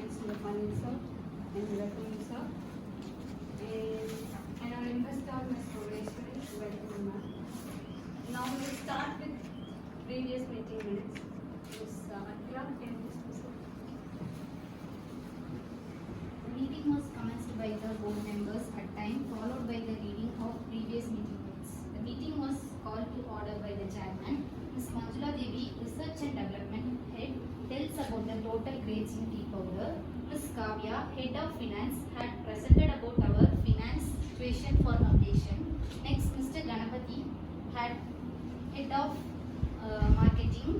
clients in the financer and the referencer. And our investor, Ms. Sureshwari, welcome ma'am. Now we'll start with previous meeting minutes. Ms. Akhila, can you please proceed? The meeting was commenced by the board members at time, followed by the reading of previous meeting minutes. The meeting was called to order by the chairman. Ms. Manjula Devi, Research and Development Head, tells about the total grades in tea powder. Ms. Kavya, Head of Finance, had presented about our finance situation for updation. Next, Mr. Ganapati, Head of Marketing,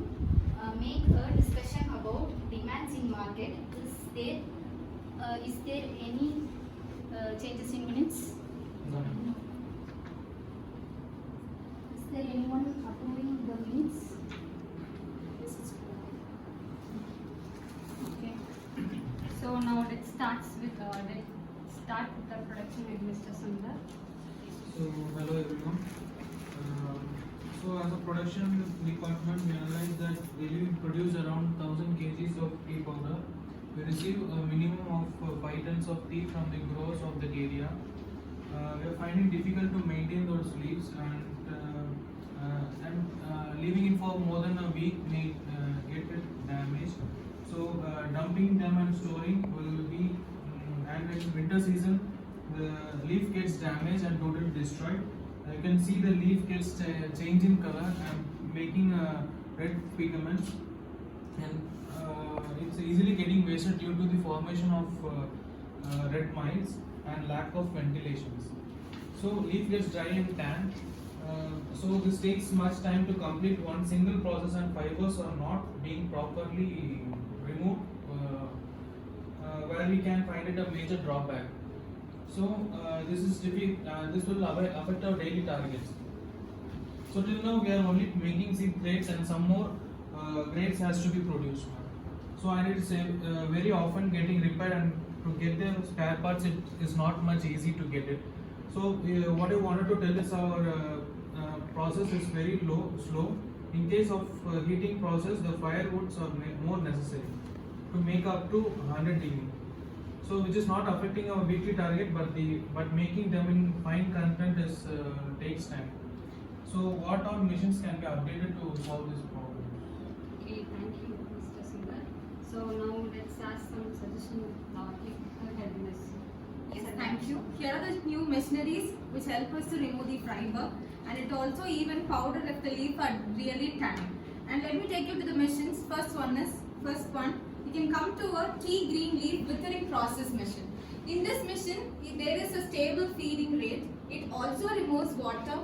make a discussion about demands in market. Is there any changes in minutes? No. Is there anyone approving the minutes? Okay. So now let's start with the production with Mr. Sundar. So hello everyone. So as a production department, we analyze that daily we produce around 1000 kgs of tea powder. We receive a minimum of 5 tons of tea from the growers of that area. We are finding difficult to maintain those leaves, and leaving it for more than a week may get it damaged. So dumping them and storing will be, and in winter season the leaf gets damaged and totally destroyed. You can see the leaf gets change in color and making red pigments, and it's easily getting wasted due to the formation of red mites and lack of ventilations. So leaf gets dry and tan. So this takes much time to complete one single process, and fibers are not being properly removed, where we can find it a major drawback. So this will affect our daily targets. So till now we are only making 6 grades, and some more grades has to be produced. So and it's very often getting repaired, and to get the spare parts it is not much easy to get it. So what I wanted to tell is our process is very slow. In case of heating process, the firewoods are more necessary to make up to 100 degrees. So which is not affecting our weekly target, but making them in fine content is takes time. So what all machines can be updated to solve this problem? Okay, thank you, Mr. Sundar. So now let's ask some suggestions. Yes, thank you. Here are the new machineries which help us to remove the fiber, and it also even powder if the leaf are really tanning. And let me take you to the machines. First one, you can come to a tea green leaf withering process machine. In this machine, there is a stable feeding rate. It also removes water.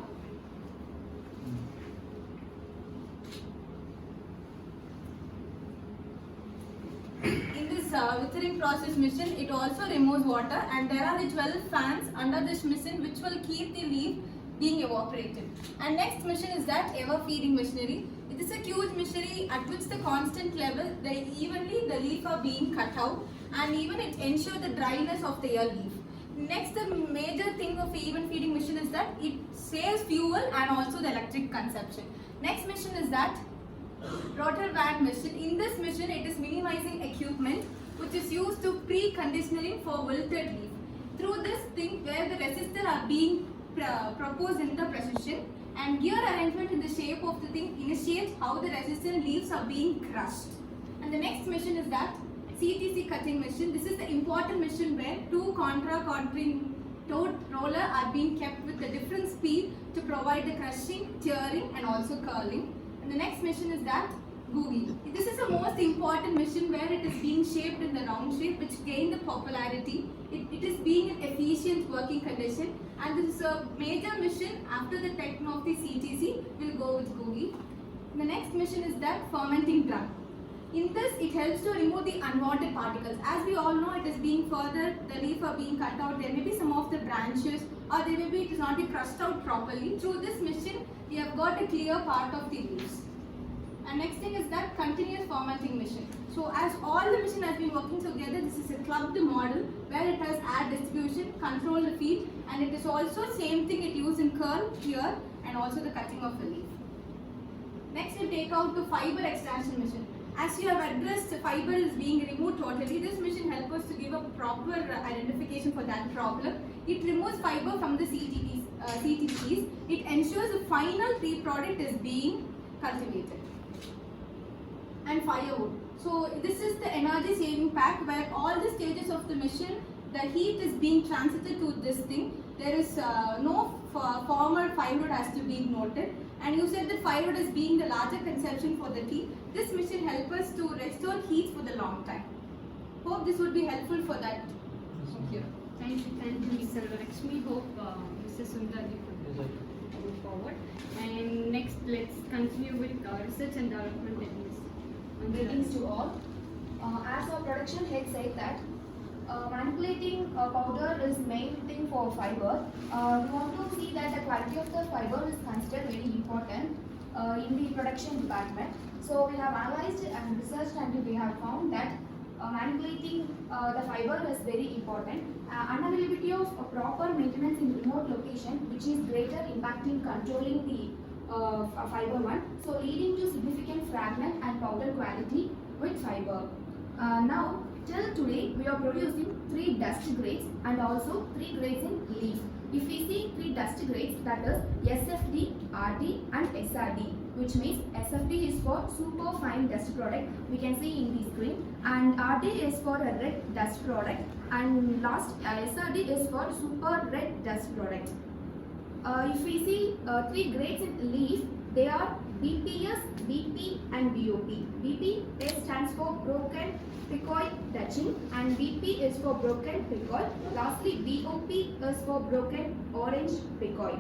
In this withering process machine, it also removes water, and there are the 12 fans under this machine which will keep the leaf being evaporated. And next machine is that ever feeding machinery. It is a huge machinery at which the constant level, evenly the leaf are being cut out, and even it ensures the dryness of the leaf. Next, the major thing of even feeding machine is that it saves fuel and also the electric consumption. Next machine is that rotor van machine. In this machine, it is minimizing equipment which is used to pre-conditioning for wilted leaf. Through this thing, where the resistors are being proposed in the precision, and gear arrangement in the shape of the thing initiates how the resistant leaves are being crushed. And the next machine is that CTC cutting machine. This is the important machine where 2 contouring toed roller are being kept with a different speed to provide the crushing, tearing and also curling. And the next machine is that Googie. This is the most important machine where it is being shaped in the round shape, which gained the popularity. It is being an efficient working condition, and this is a major machine after the techno of the CTC. We'll go with Googie. The next machine is that fermenting drum. In this, it helps to remove the unwanted particles. As we all know, it is being further, the leaf are being cut out. There may be some of the branches, or there may be it is not be crushed out properly. Through this machine, we have got a clear part of the leaves. And next thing is that continuous fermenting machine. So as all the machine has been working together, this is a clubbed model where it has add distribution, control the feed, and it is also same thing it used in curl here and also the cutting of the leaf. Next we take out the fiber extraction machine. As you have addressed, fiber is being removed totally. This machine helps us to give a proper identification for that problem. It removes fiber from the CTCs. It ensures the final tea product is being cultivated. And firewood. So this is the energy saving pack where all the stages of the machine, the heat is being transited to this thing. There is no former firewood has to be noted. And you said that firewood is being the larger consumption for the tea. This machine helps us to restore heat for the long time. Hope this would be helpful for that. Thank you. Thank you, Ms. Lakshmi. Hope Mr. Sundarji could move forward. And next, let's continue with research and development techniques. Greetings to all. As our production head said that manipulating powder is main thing for fiber. We want to see that the quality of the fiber is considered very important in the production department. So we have analyzed and researched and we have found that manipulating the fiber is very important. Unavailability of proper maintenance in remote location, which is greater impact in controlling the fiber one, so leading to significant fragment and powder quality with fiber. Now, till today, we are producing 3 dust grades and also 3 grades in leaf. If we see 3 dust grades, that is SFD, RD and SRD, which means SFD is for super fine dust product, we can see in the screen, and RD is for a red dust product, and last SRD is for super red dust product. If we see 3 grades in leaf, they are BPS, BP and BOP. BP stands for broken picoid touching and BP is for broken picoid. Lastly, BOP is for broken orange picoid.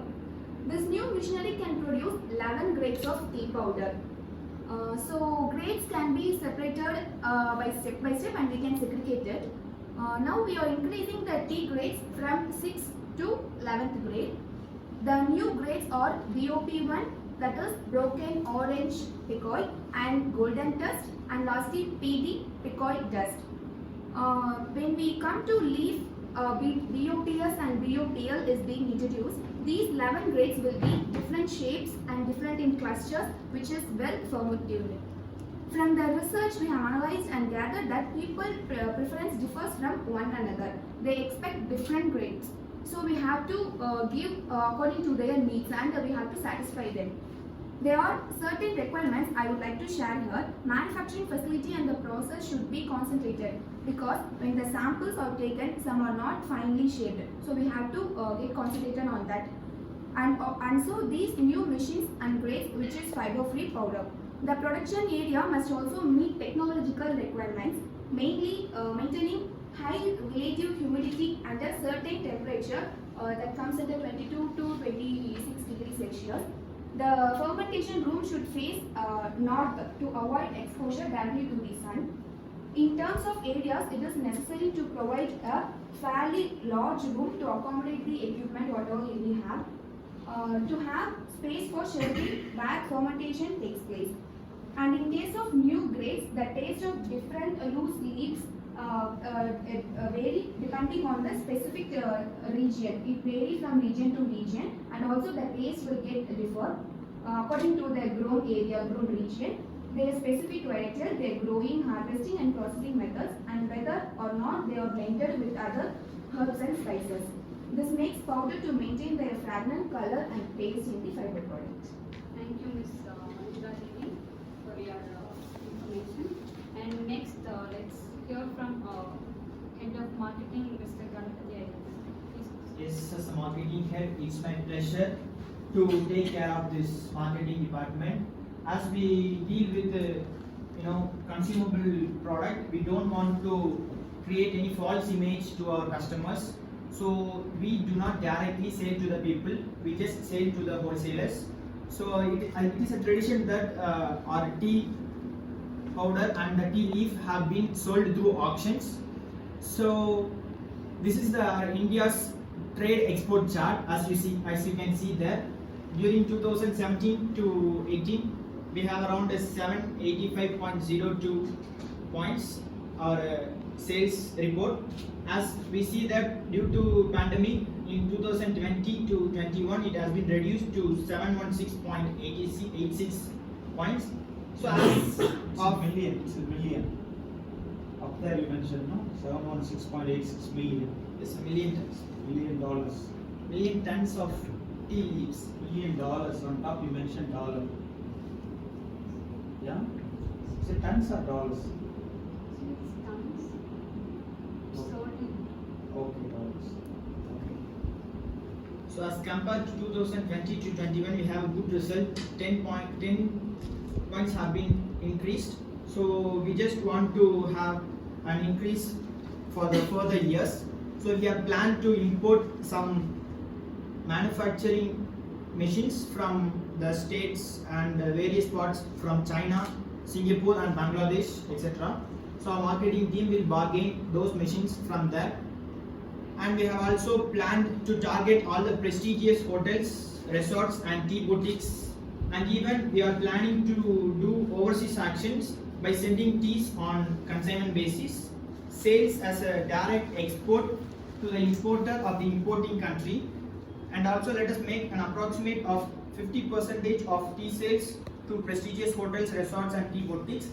This new machinery can produce 11 grades of tea powder. So grades can be separated by step and we can segregate it. Now we are increasing the tea grades from 6th to 11th grade. The new grades are BOP1, that is broken orange picoid and golden dust, and lastly PD picoid dust. When we come to leaf, BOPS and BOPL is being introduced. These 11 grades will be different shapes and different in clusters, which is well formative. From the research, we have analyzed and gathered that people preference differs from one another. They expect different grades. So we have to give according to their needs and we have to satisfy them. There are certain requirements I would like to share here. Manufacturing facility and the process should be concentrated because when the samples are taken, some are not finely shaped. So we have to get concentrated on that. And so these new machines and grades, which is fiber-free powder. The production area must also meet technological requirements, mainly maintaining high relative humidity under certain temperature that comes under 22 to 26 degrees Celsius. The fermentation room should face north to avoid exposure directly to the sun. In terms of areas, it is necessary to provide a fairly large room to accommodate the equipment whatever we have. To have space for shelving where fermentation takes place. And in case of new grades, the taste of different loose leaves vary depending on the specific region. It varies from region to region, and also the taste will get differ according to the grown area, grown region. Their specific varietal, their growing, harvesting and processing methods, and whether or not they are blended with other herbs and spices. This makes powder to maintain their fragrant color and taste in the fiber product. Thank you, Ms. Devi, for your information. And next, let's hear from Head of Marketing, Mr. Janani. Yes, as a marketing head, it's my pleasure to take care of this marketing department. As we deal with consumable product, we don't want to create any false image to our customers. So we do not directly sell to the people, we just sell to the wholesalers. So it is a tradition that our tea powder and the tea leaf have been sold through auctions. So this is the India's trade export chart, as you can see there. During 2017 to 18, we have around 785.02 points our sales report. As we see that due to pandemic in 2020 to 21, it has been reduced to 716.86 points. So as Of million, it's a million. Up there you mentioned, no? 716.86 million. it's a million tons. Million dollars. Million tons of tea leaves. $1 million. On top you mentioned dollar. Yeah? Is it tons or dollars? So it's tons. Sold in Okay, dollars. Okay. So as compared to 2020 to 21, we have a good result. 10 points have been increased. So we just want to have an increase for the further years. So we have planned to import some manufacturing machines from the states and various parts from China, Singapore and Bangladesh, etc. So our marketing team will bargain those machines from there. And we have also planned to target all the prestigious hotels, resorts and tea boutiques, and even we are planning to do overseas actions by sending teas on consignment basis, sales as a direct export to the importer of the importing country, and also let us make an approximate of 50% of tea sales to prestigious hotels, resorts and tea boutiques,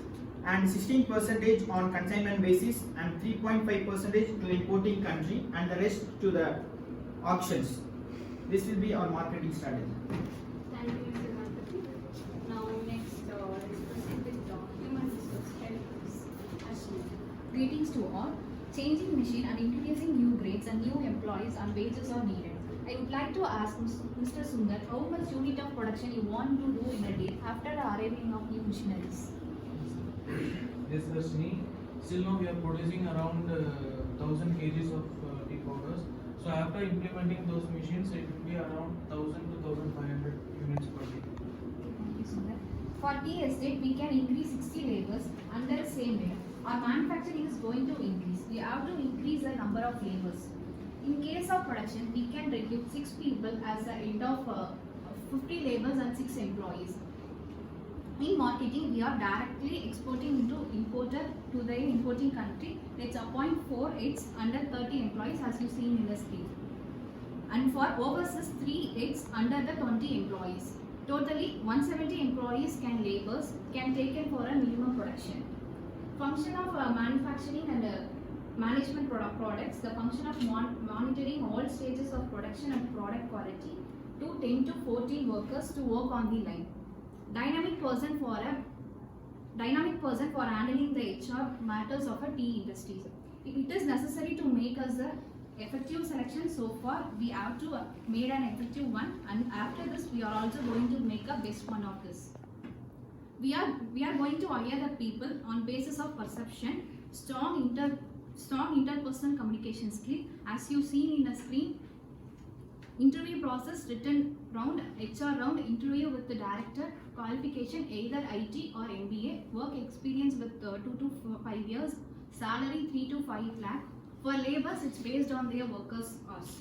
and 16% on consignment basis, and 3.5% to the importing country, and the rest to the auctions. This will be our marketing strategy. Thank you, Mr. Ganpati. Now next, let's proceed with human resource head, Ashmi. Greetings to all. Changing machine and introducing new grades and new employees and wages are needed. I would like to ask Mr. Sundar how much unit of production you want to do in a day after the arriving of new machineries. Yes, Darshini. Still now we are producing around 1000 kgs of tea powders. So after implementing those machines, it will be around 1000 to 1500 units per day. Thank you, Sundar. For tea estate, we can increase 60 laborers under the same way. Our manufacturing is going to increase. We have to increase the number of laborers. In case of production, we can recruit 6 people as the end of 50 laborers and 6 employees. In marketing, we are directly exporting into importer to the importing country. Let's appoint 4 aides under 30 employees as you see in the screen. And for overseas, 3 aides under the 20 employees. Totally 170 employees can taken for a minimum production. Function of manufacturing and management products, the function of monitoring all stages of production and product quality to 10 to 14 workers to work on the line. Dynamic person for handling the HR matters of a tea industry. It is necessary to make us a effective selection. So far we have to made an effective one, and after this we are also going to make a best one of this. We are going to hire the people on basis of perception, strong interpersonal communication skill as you seen in the screen. Interview process, written round, HR round, interview with the director, qualification either IT or MBA, work experience with 2 to 5 years, salary 3 to 5 lakh. For labours, it's based on their workers' hours.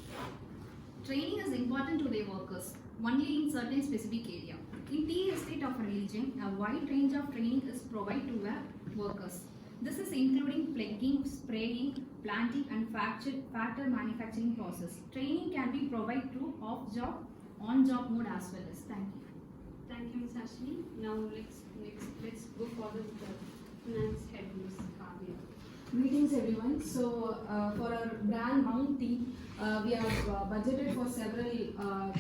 Training is important to their workers, only in certain specific area. In tea estate of a region, a wide range of training is provided to the workers. This is including plugging, spraying, planting and factor manufacturing process. Training can be provided through off-job, on-job mode as well as. Thank you. Thank you, Ms. Ashmi. Now let's go forward with the finance head, Ms. Kavya. Greetings everyone. So for our brand Mount Tea, we have budgeted for several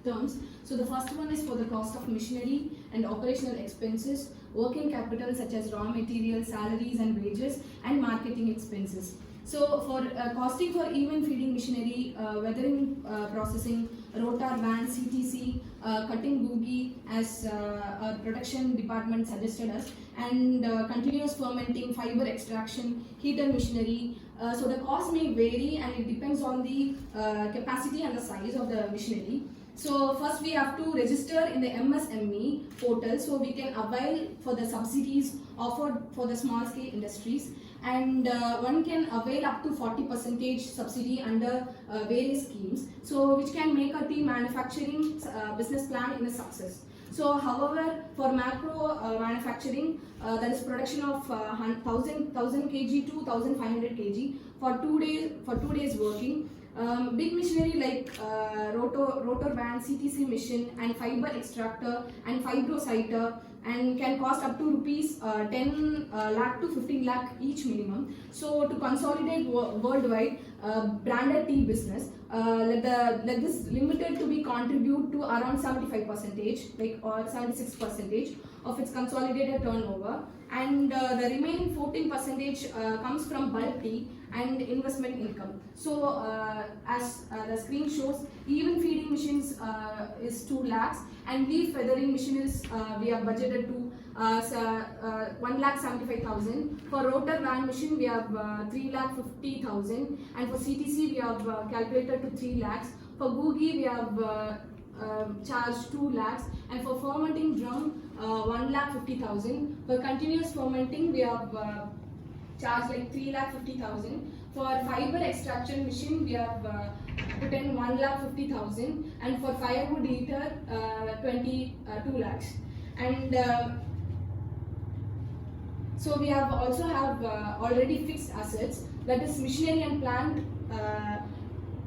terms. So the first one is for the cost of machinery and operational expenses, working capital such as raw materials, salaries and wages, and marketing expenses. So for costing for even feeding machinery, weathering, processing, rotor van, CTC, cutting boogie as our production department suggested us, and continuous fermenting, fiber extraction, heater machinery. So the cost may vary and it depends on the capacity and the size of the machinery. So first we have to register in the MSME portal so we can avail for the subsidies offered for the small scale industries, and one can avail up to 40% subsidy under various schemes, so which can make a tea manufacturing business plan in a success. So however, for macro manufacturing, that is production of 1000 kg to 1500 kg for 2 days working. Big machinery like rotor van, CTC machine and fiber extractor and fibrociter and can cost up to rupees 10 lakh to 15 lakh each minimum. So to consolidate worldwide branded tea business, let this limited to be contribute to around 75%, like or 76% of its consolidated turnover, and the remaining 14% comes from bulk tea and investment income. So as the screen shows, even feeding machines is 2 lakhs, and leaf feathering machine is we have budgeted to 1,75,000. For rotor van machine we have 3,50,000, and for CTC we have calculated to 3 lakhs. For Googie we have charged 2 lakhs, and for fermenting drum 1,50,000. For continuous fermenting we have charged like 3,50,000. For fiber extraction machine we have put in 1,50,000, and for firewood heater 22 lakhs. And so we have also have already fixed assets, that is machinery and plant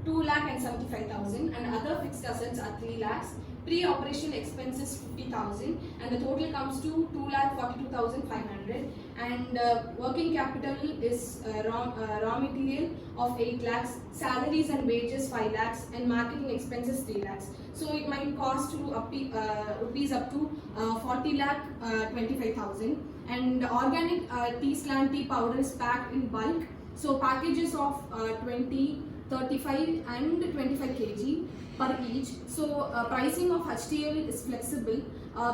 2,75,000, and other fixed assets are 3 lakhs. Pre-operation expenses 50,000, and the total comes to 2,42,500. And working capital is raw material of 8 lakhs, salaries and wages 5 lakhs, and marketing expenses 3 lakhs. So it might cost to rupees up to 40 lakh 25,000. And organic tea slant tea powder is packed in bulk. So packages of 20, 35 and 25 kg per each. So pricing of HTL is flexible.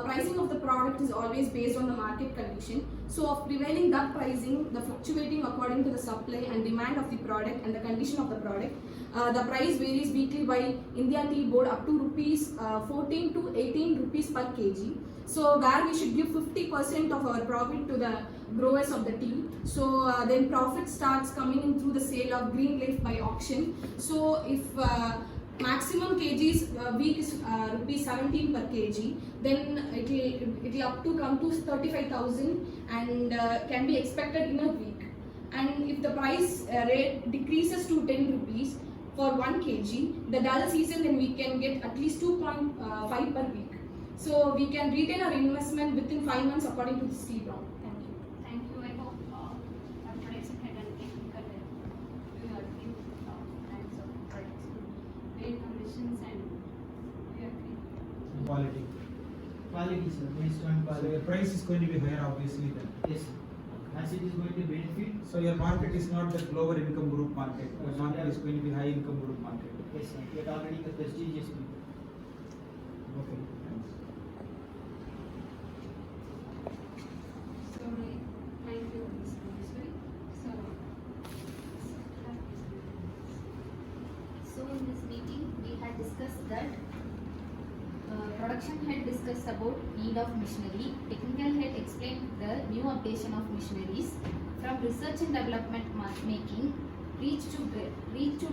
Pricing of the product is always based on the market condition. So of prevailing that pricing, the fluctuating according to the supply and demand of the product and the condition of the product. The price varies weekly by India Tea Board up to rupees 14 to 18 rupees per kg. So where we should give 50% of our profit to the growers of the tea. So then profit starts coming in through the sale of green leaf by auction. So if maximum kgs week is rupees 17 per kg, then it will up to come to 35,000 and can be expected in a week. And if the price rate decreases to 10 rupees for 1 kg, the dull season, then we can get at least 2.5 per week. So we can retain our investment within 5 months according to this tea law. Thank you. Thank you. I hope our production head and technical head will give kinds of products to main conditions, and we agree. Quality. Quality, sir, based on So quality. your price is going to be higher obviously then. Yes, sir. As it is going to benefit. So your market is not the lower income group market. Your market is going to be high income group market. Yes, sir. We are targeting the prestigious group. Okay, thanks. So thank you, Mr. Mishri. So in this meeting, we had discussed that production head discussed about need of machinery, technical head explained the new updation of machineries, from research and development making, reach to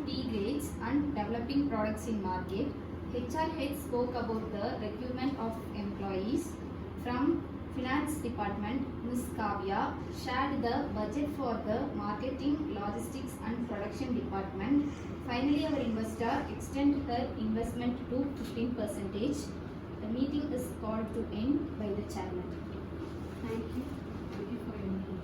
tea grades and developing products in market. HR head spoke about the recruitment of employees. From finance department, Ms. Kavya shared the budget for the marketing, logistics and production department. Finally, our investor extended her investment to 15%. The meeting is called to end by the chairman. Thank you. Thank you for your input.